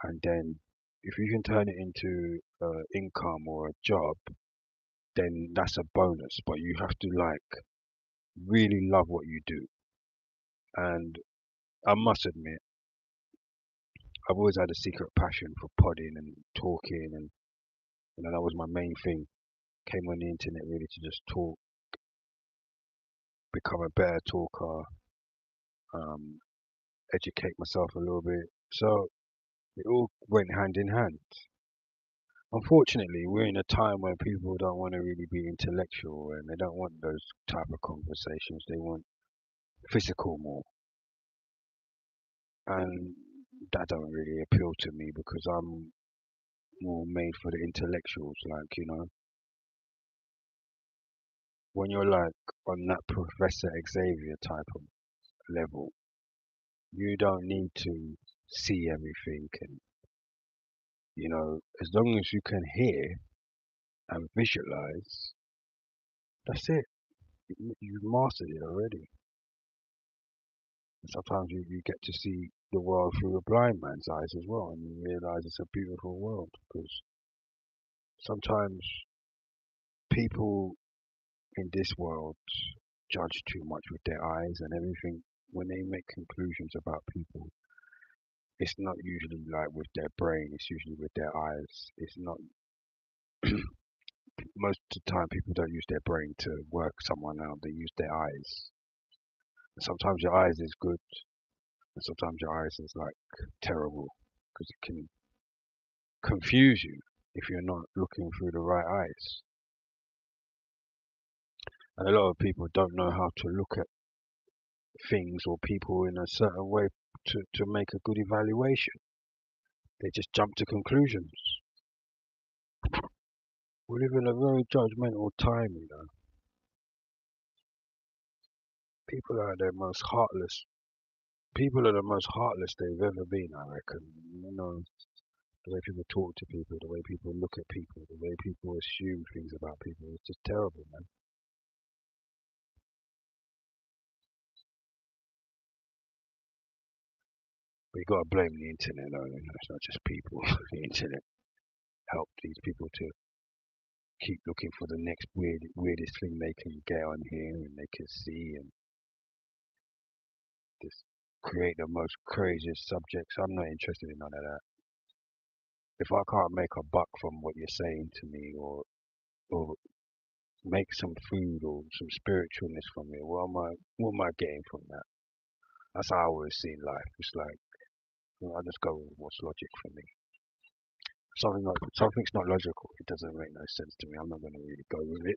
and then if you can turn it into income or a job, then that's a bonus. But you have to like really love what you do. And I must admit, I've always had a secret passion for podding and talking, and that was my main thing. Came on the internet really to just talk, become a better talker, um, educate myself a little bit. So it all went hand in hand. Unfortunately, we're in a time where people don't want to really be intellectual and they don't want those type of conversations. They want physical more, and that don't really appeal to me because I'm more made for the intellectuals. Like when you're like on that Professor Xavier type of level, you don't need to see everything, and as long as you can hear and visualize, that's it. You've mastered it already. Sometimes you get to see the world through a blind man's eyes as well, and you realize it's a beautiful world because sometimes people in this world judge too much with their eyes and everything. When they make conclusions about people, it's not usually like with their brain, it's usually with their eyes. It's not, most of the time, people don't use their brain to work someone out, they use their eyes. Sometimes your eyes is good, and sometimes your eyes is like terrible because it can confuse you if you're not looking through the right eyes. And a lot of people don't know how to look at things or people in a certain way to make a good evaluation. They just jump to conclusions. We live in a very judgmental time, you know. People are the most heartless. People are the most heartless they've ever been, I reckon. You know, the way people talk to people, the way people look at people, the way people assume things about people. It's just terrible, man. But you gotta blame the internet, though. You know, it's not just people. The internet helped these people to keep looking for the next weirdest thing they can get on here and they can see and just create the most craziest subjects. I'm not interested in none of that. If I can't make a buck from what you're saying to me or make some food or some spiritualness from it, what am I getting from that? That's how I always see life. It's like I just go with what's logic for me. Something's not logical. It doesn't make no sense to me. I'm not going to really go with it.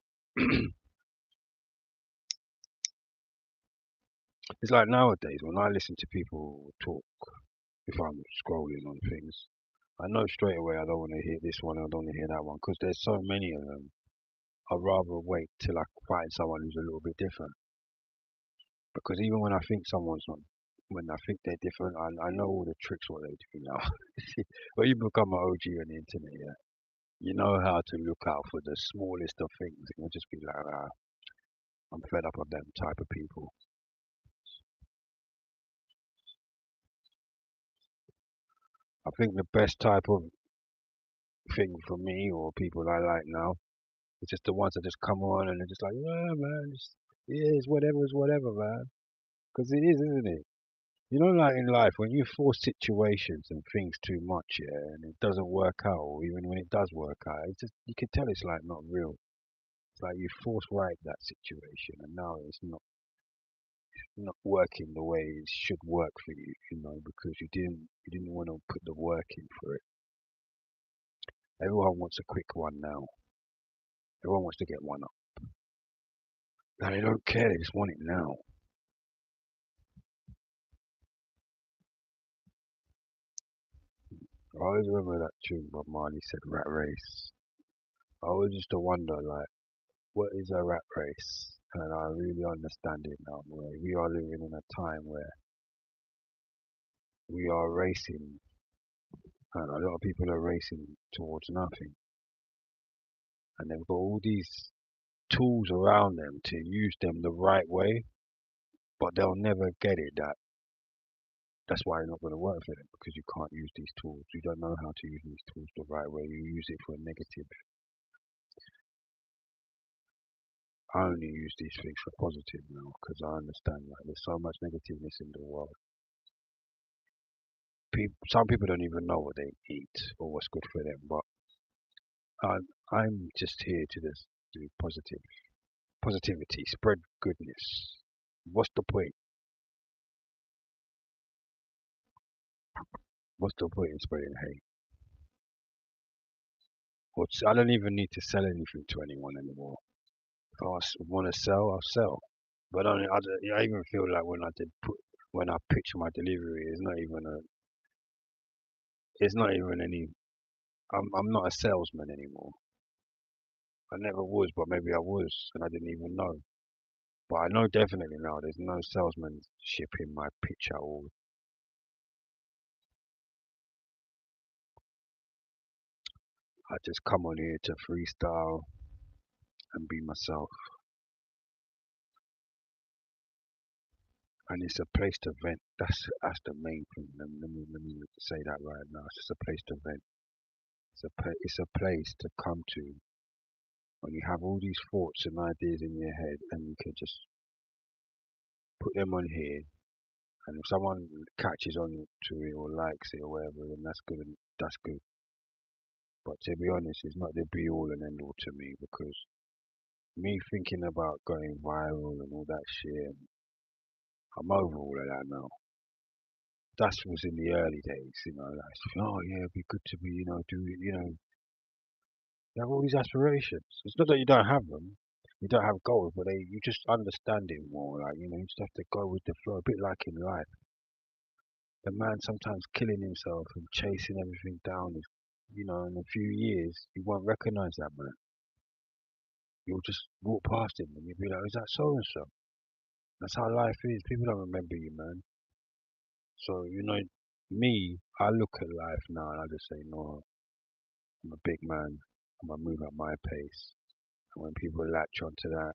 It's like nowadays when I listen to people talk, if I'm scrolling on things, I know straight away I don't want to hear this one, I don't want to hear that one, because there's so many of them. I'd rather wait till I find someone who's a little bit different. Because even when I think someone's not, when I think they're different, I know all the tricks what they do now. When you become an OG on the internet, yeah, you know how to look out for the smallest of things. And you'll just be like, I'm fed up of them type of people. I think the best type of thing for me or people I like now, it's just the ones that just come on and they're just like, yeah, man, it's whatever, man. Because it is, isn't it? You know, like in life, when you force situations and things too much, yeah, and it doesn't work out, or even when it does work out, it's just you can tell it's like not real. It's like you force right that situation, and now it's not working the way it should work for you, because you didn't want to put the work in for it. Everyone wants a quick one now. Everyone wants to get one up. And they don't care, they just want it now. I always remember that tune Bob Marley said rat race. I always used to wonder like what is a rat race? And I really understand it now. Where we are living in a time where we are racing and a lot of people are racing towards nothing. And they've got all these tools around them to use them the right way, but they'll never get it that that's why it's not going to work for them because you can't use these tools. You don't know how to use these tools the right way. You use it for a negative. I only use these things for positive now because I understand like there's so much negativeness in the world. Some people don't even know what they eat or what's good for them, but I'm just here to just do positivity, spread goodness. What's the point? What's the point in spreading hate? I don't even need to sell anything to anyone anymore. If I want to sell, I'll sell. But I even feel like when I pitch my delivery, it's not even any. I'm not a salesman anymore. I never was, but maybe I was, and I didn't even know. But I know definitely now there's no salesmanship in my pitch at all. I just come on here to freestyle and be myself, and it's a place to vent. That's the main thing. Let me say that right now. It's just a place to vent. It's a place to come to when you have all these thoughts and ideas in your head, and you can just put them on here. And if someone catches on to it or likes it or whatever, then that's good. That's good. But to be honest, it's not the be all and end all to me because me thinking about going viral and all that shit, I'm over all of that now. That was in the early days, like, oh yeah, it'd be good to be, you have all these aspirations. It's not that you don't have them, you don't have goals, but you just understand it more. Like, you just have to go with the flow, a bit like in life. The man sometimes killing himself and chasing everything down is, in a few years, you won't recognize that man. You'll just walk past him and you'll be like, is that so and so? That's how life is. People don't remember you, man. So, me, I look at life now and I just say, no, I'm a big man. I'm gonna move at my pace. And when people latch onto that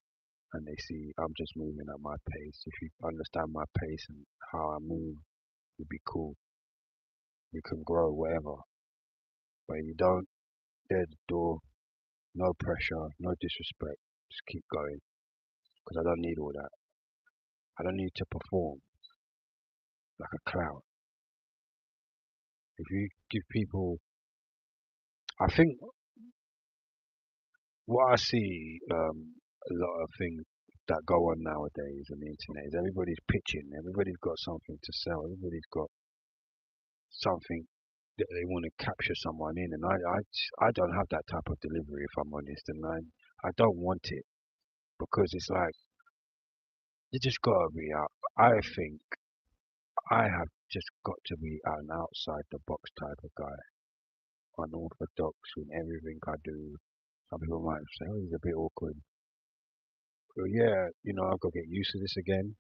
and they see I'm just moving at my pace, if you understand my pace and how I move, it'd be cool. You can grow whatever. But if you don't, there's the door. No pressure, no disrespect. Just keep going. Because I don't need all that. I don't need to perform like a clown. If you give people, I think what I see a lot of things that go on nowadays on the internet is everybody's pitching, everybody's got something to sell, everybody's got something that they want to capture someone in, and I don't have that type of delivery if I'm honest, and I don't want it because it's like you just gotta be out. I think I have just got to be an outside the box type of guy, unorthodox in everything I do. Some people might say, "Oh, he's a bit awkward." Well, yeah, I've got to get used to this again.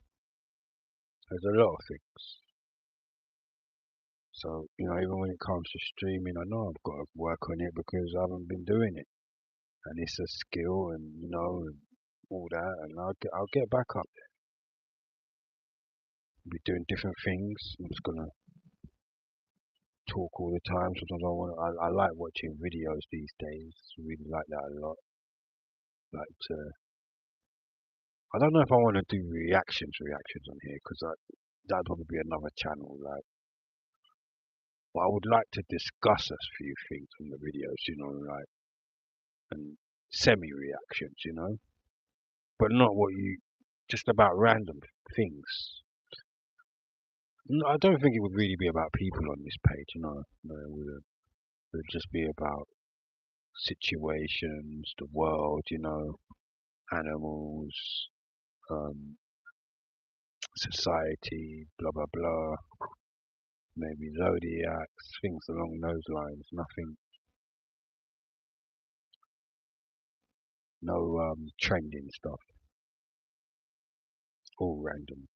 There's a lot of things. So, even when it comes to streaming, I know I've got to work on it because I haven't been doing it. And it's a skill and all that. And I'll get back up there. Be doing different things. I'm just gonna talk all the time. Sometimes I like watching videos these days. Really like that a lot. Like I don't know if I want to do reactions on here because that'd probably be another channel. Like, but I would like to discuss a few things on the videos, like and semi reactions, but not what you just about random things. No, I don't think it would really be about people on this page, No, it would just be about situations, the world, animals, um, society, blah blah blah. Maybe zodiacs, things along those lines. Nothing, no trending stuff. All random.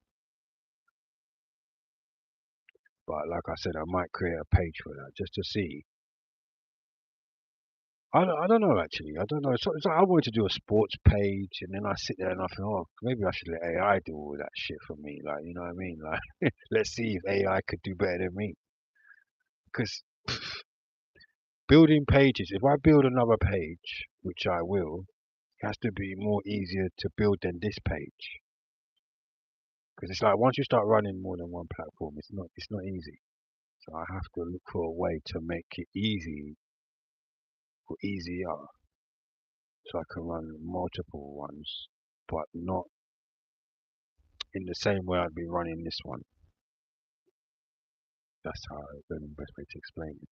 But like I said, I might create a page for that just to see I don't know actually. I don't know. So I wanted to do a sports page, and then I sit there and I think, oh, maybe I should let AI do all that shit for me. Like, you know what I mean? Like, let's see if AI could do better than me. Because building pages, if I build another page, which I will, it has to be more easier to build than this page. Because it's like once you start running more than one platform, it's not easy. So I have to look for a way to make it easy or easier, so I can run multiple ones, but not in the same way I'd be running this one. That's how the best way to explain it.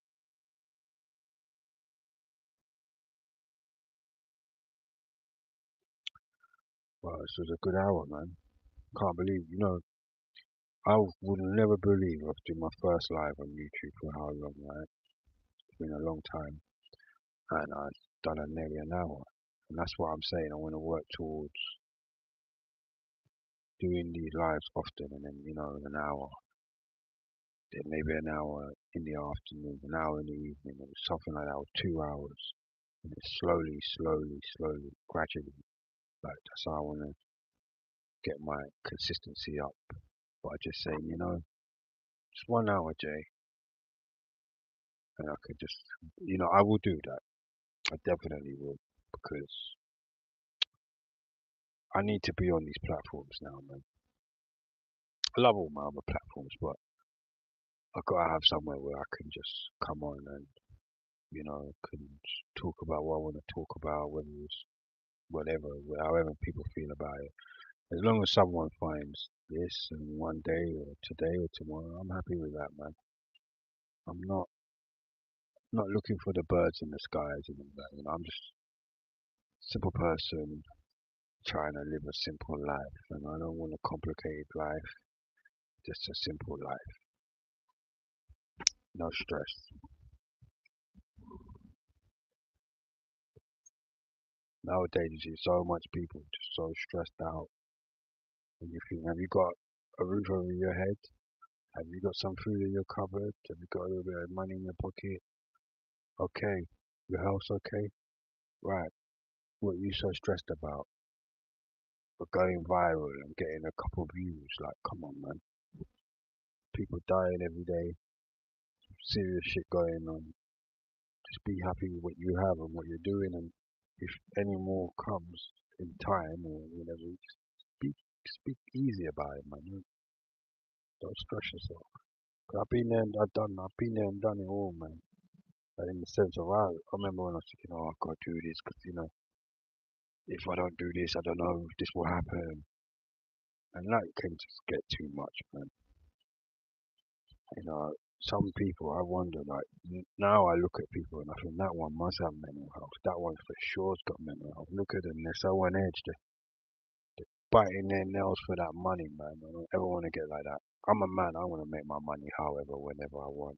Well, this was a good hour, man. Can't believe, I would never believe I've done my first live on YouTube for how long, right? It's been a long time, and I've done a nearly an hour. And that's what I'm saying. I want to work towards doing these lives often, and then, an hour, then maybe an hour in the afternoon, an hour in the evening, or something like that, or 2 hours. And it's slowly, slowly, slowly, gradually. Like, that's how I want to get my consistency up. But I just say, just 1 hour, Jay, and I could just, I will do that. I definitely will, because I need to be on these platforms now, man. I love all my other platforms, but I gotta have somewhere where I can just come on and, can talk about what I want to talk about, whether it's whatever, however people feel about it. As long as someone finds this and one day or today or tomorrow, I'm happy with that, man. I'm not looking for the birds in the skies and all that. I'm just a simple person trying to live a simple life, and I don't want a complicated life. Just a simple life, no stress. Nowadays, you see so much people just so stressed out, and you think, have you got a roof over your head? Have you got some food in your cupboard? Have you got a little bit of money in your pocket? Okay. Your health's okay? Right. What are you so stressed about? For going viral and getting a couple views? Like, come on, man. People dying every day. Serious shit going on. Just be happy with what you have and what you're doing, and if any more comes in time or whatever, just speak easy about it, man. Don't stress yourself. 'Cause I've been there and done it all, man. But in the sense of, I remember when I was thinking, oh, I've got to do this because, if I don't do this, I don't know if this will happen. And that can just get too much, man. You know, some people, I wonder, like, now I look at people and I think that one must have mental health. That one for sure's got mental health. Look at them, they're so on edge. They're biting their nails for that money, man. I don't ever want to get like that. I'm a man, I want to make my money however, whenever I want.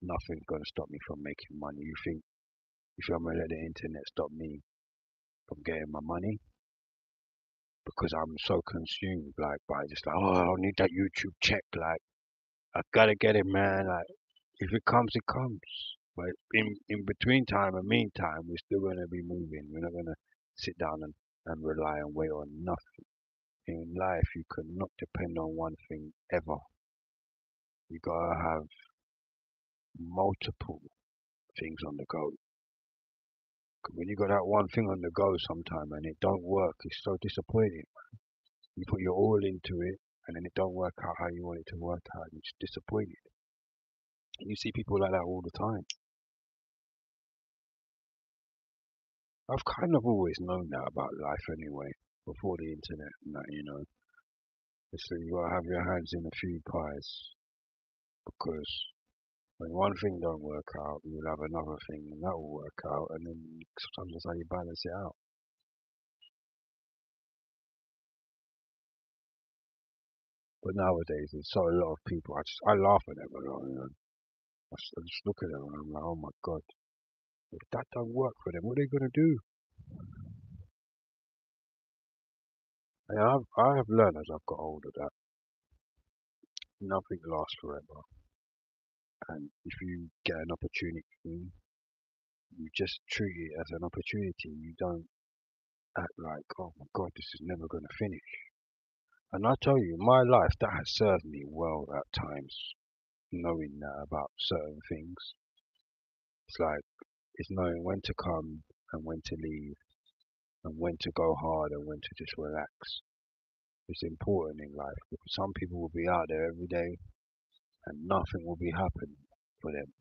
Nothing's going to stop me from making money. You think if I'm going to let the internet stop me from getting my money? Because I'm so consumed, like, by just like, oh, I don't need that YouTube check. Like, I gotta get it, man. Like, if it comes, it comes. But in between time and meantime, we're still gonna be moving. We're not gonna sit down and rely and wait on nothing. In life, you cannot depend on one thing ever. You gotta have multiple things on the go. 'Cause when you got that one thing on the go sometime and it don't work, it's so disappointing. You put your all into it and then it don't work out how you want it to work out. You're just disappointed. And you see people like that all the time. I've kind of always known that about life anyway, before the internet and that, So you gotta have your hands in a few pies, because when one thing don't work out, you'll have another thing and that will work out, and then sometimes that's how you balance it out. But nowadays, there's so a lot of people. I laugh at them a lot. I just look at them and I'm like, oh my god, if that don't work for them, what are they gonna do? And I have learned as I've got older that nothing lasts forever, and if you get an opportunity, You just treat it as an opportunity. You don't act like, oh my God, this is never going to finish. And I tell you, my life, that has served me well at times, knowing that about certain things. It's like, it's knowing when to come and when to leave and when to go hard and when to just relax. It's important in life because some people will be out there every day and nothing will be happening for them.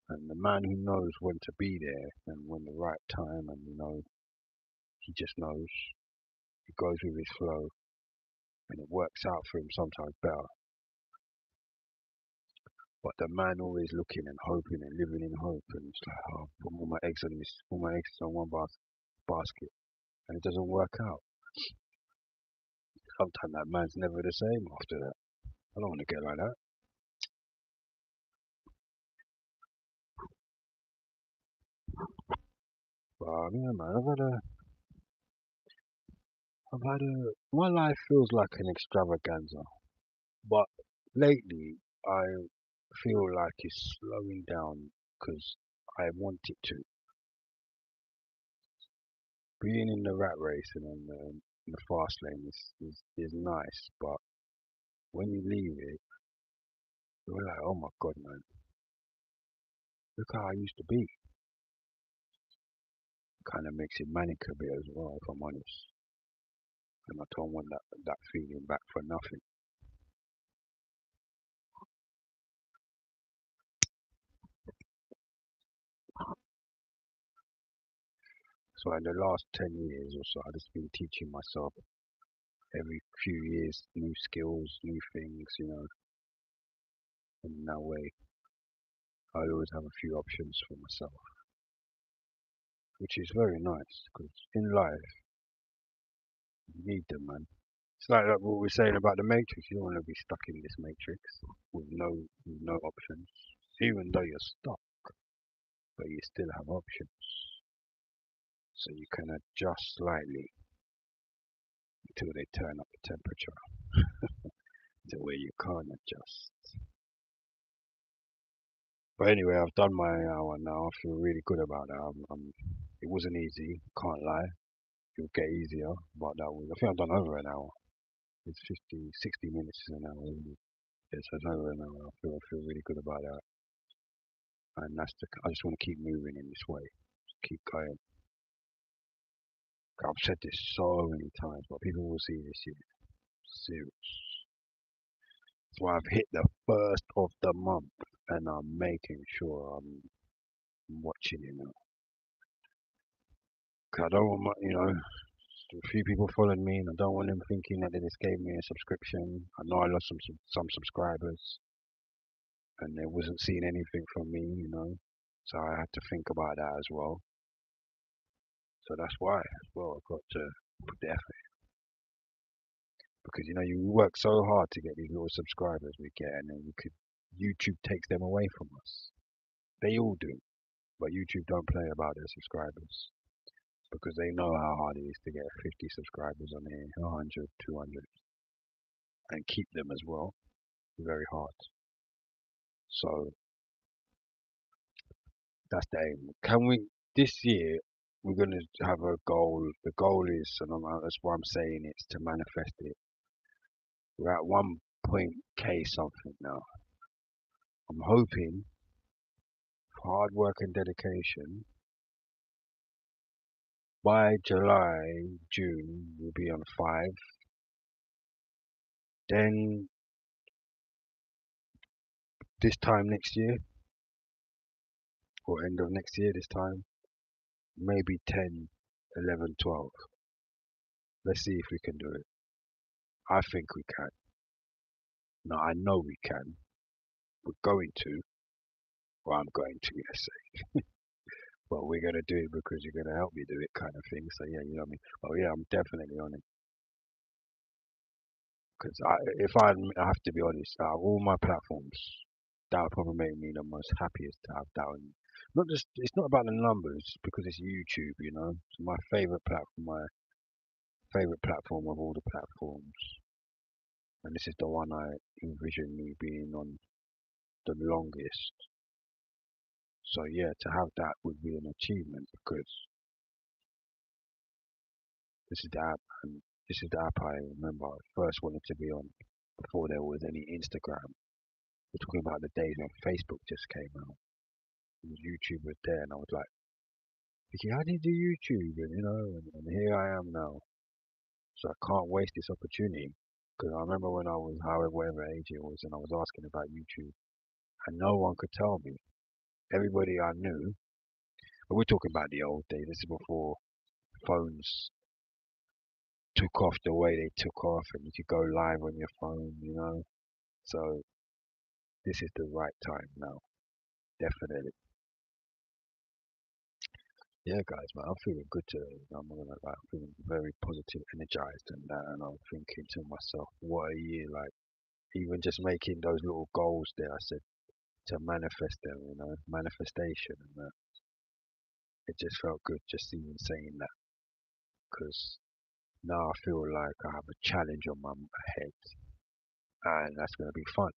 And the man who knows when to be there and when the right time, and he just knows, he goes with his flow, and it works out for him sometimes better. But the man always looking and hoping and living in hope, and it's like, oh, put all my eggs on this, all my eggs on one basket, and it doesn't work out. Sometimes that man's never the same after that. I don't want to get like that. But yeah, man, my life feels like an extravaganza. But lately, I feel like it's slowing down because I want it to. Being in the rat race and in the fast lane is nice, but when you leave it, you're like, oh my God, man, look how I used to be. Kind of makes it manic a bit as well, if I'm honest. And I don't want that feeling back for nothing. So in the last 10 years or so, I've just been teaching myself every few years new skills, new things, and in that way, I always have a few options for myself, which is very nice because in life, you need them, man. It's like what we're saying about the Matrix. You don't want to be stuck in this Matrix with no options, even though you're stuck, but you still have options. So you can adjust slightly until they turn up the temperature to where you can't adjust. But anyway, I've done my hour now. I feel really good about that. It wasn't easy, can't lie. It'll get easier, but I think I've done over an hour. It's 50, 60 minutes is an hour. Yes, it's over an hour. I feel really good about that. And I just want to keep moving in this way. Just keep going. I've said this so many times, but people will see this year. Serious. That's why I've hit the first of the month and I'm making sure I'm watching it now. 'Cause I don't want a few people following me and I don't want them thinking that they just gave me a subscription. I know I lost some subscribers and they wasn't seeing anything from me. So I had to think about that as well. So that's why as well I've got to put the effort because you work so hard to get these little subscribers we get and then YouTube takes them away from us. They all do, but YouTube don't play about their subscribers because they know how hard it is to get 50 subscribers on here, 100, 200, and keep them as well. Very hard. So that's the aim. Can we this year? We're gonna have a goal. The goal is, and that's why I'm saying it's to manifest it. We're at 1 K something now. I'm hoping hard work and dedication. By July, June, we'll be on 5. Then this time next year, or end of next year, this time, maybe 10, 11, 12. Let's see if we can do it. I think we can. No, I know we can. We're going to, or I'm going to, let's say. Well, we're going to do it because you're going to help me do it kind of thing. So, yeah, you know what I mean? Oh, yeah, I'm definitely on it. Because I have to be honest, out of all my platforms, that would probably make me the most happiest to have that on. Not just, it's not about the numbers because it's YouTube. It's my favorite platform of all the platforms. And this is the one I envision me being on the longest. So yeah, to have that would be an achievement because this is the app and this is the app I remember I first wanted to be on before there was any Instagram. We're talking about the days when Facebook just came out. And YouTube was there, and I was like, thinking, how do you do YouTube? And and here I am now. So I can't waste this opportunity because I remember when I was however whatever age it was, and I was asking about YouTube, and no one could tell me. Everybody I knew, but we're talking about the old days. This is before phones took off the way they took off, and you could go live on your phone. So this is the right time now, definitely. Yeah, guys, man, I'm feeling good today. I'm not gonna lie, I'm feeling very positive, energized, and that. And I'm thinking to myself, what a year! Like even just making those little goals there, I said to manifest them, manifestation, and that. It just felt good just even saying that because now I feel like I have a challenge on my head, and that's gonna be fun.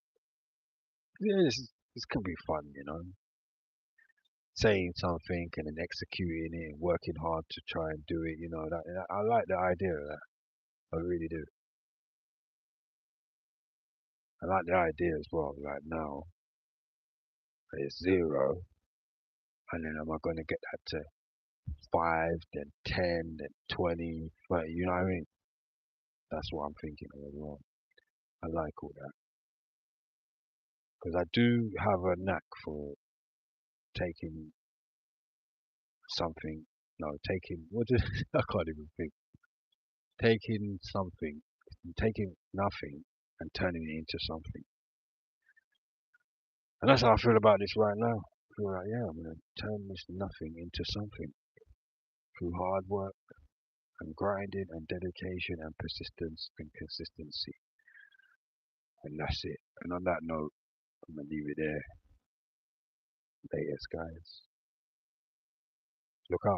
Yeah, this can be fun. Saying something and then executing it and working hard to try and do it. I like the idea of that. I really do. I like the idea as well. Like now it's 0, and then am I going to get that to 5, then 10, then 20, 30? You know what I mean? That's what I'm thinking of as well. I like all that because I do have a knack for taking something. No, taking what is I can't even think. Taking something, taking nothing, and turning it into something. And that's how I feel about this right now. I feel like, yeah, I'm going to turn this nothing into something through hard work and grinding and dedication and persistence and consistency. And that's it. And on that note, I'm going to leave it there. Latest, guys. Look out.